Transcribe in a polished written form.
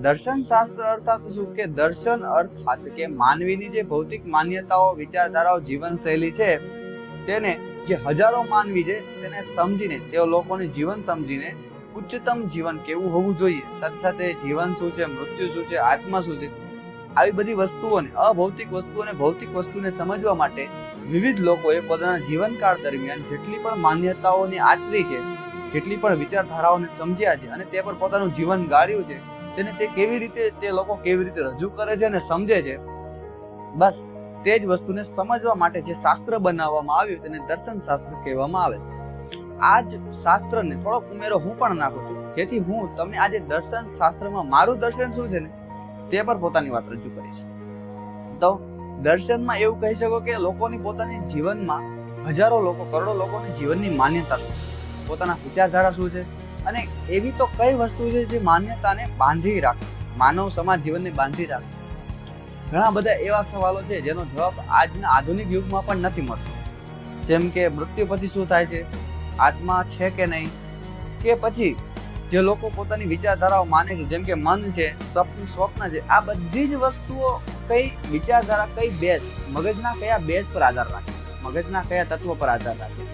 દર્શન શાસ્ત્ર અર્થાત શું કે દર્શન અર્થાત કે માનવીની જે ભૌતિક માન્યતાઓ, વિચારધારાઓ, જીવનશૈલી છે તેને જે હજારો માનવી છે તેને સમજીને, તેઓ લોકોનું જીવન સમજીને ઉચ્ચતમ જીવન કેવું હોવું જોઈએ, સાથે સાથે જીવન શું છે, મૃત્યુ શું છે, આત્મા શું છે, આવી બધી વસ્તુઓને, અભૌતિક વસ્તુઓને ભૌતિક વસ્તુને સમજવા માટે વિવિધ લોકોએ પોતાના જીવનકાળ દરમિયાન જેટલી પણ માન્યતાઓને આચરી છે, જેટલી પણ વિચારધારાઓને સમજ્યા છે અને તે પર પોતાનું જીવન ગાળ્યું છે, તેને તે કેવી રીતે, તે લોકો કેવી રીતે રજૂ કરે છે અને સમજે છે, બસ તે જ વસ્તુને સમજવા માટે જે શાસ્ત્ર બનાવવામાં આવ્યું તેને દર્શન શાસ્ત્ર કહેવામાં આવે છે. આ જ શાસ્ત્રને થોડોક ઉમેરો હું પણ નાખું છું, જેથી હું તમને આજે દર્શન શાસ્ત્રમાં મારું દર્શન શું છે ને તે પર પોતાની વાત રજૂ કરીશ. તો દર્શનમાં એવું કહી શકો કે લોકોની પોતાની જીવનમાં હજારો લોકો, કરોડો લોકોની જીવનની માન્યતા શું છે, પોતાના વિચારધારા શું છે, અને એવી તો કઈ વસ્તુ છે જે માન્યતાને બાંધી રાખે, માનવ સમાજ જીવનને બાંધી રાખે. ઘણા બધા એવા સવાલો છે જેનો જવાબ આજના આધુનિક યુગમાં પણ નથી મળતો, જેમ કે મૃત્યુ પછી શું થાય છે, આત્મા છે કે નહીં, કે પછી જે લોકો પોતાની વિચારધારાઓ માને છે, જેમ કે મન છે, સ્વપ્ન છે, આ બધી જ વસ્તુઓ કઈ વિચારધારા, કઈ બેઝ, મગજના કયા બેઝ પર આધાર રાખે, મગજના કયા તત્વ પર આધાર રાખે.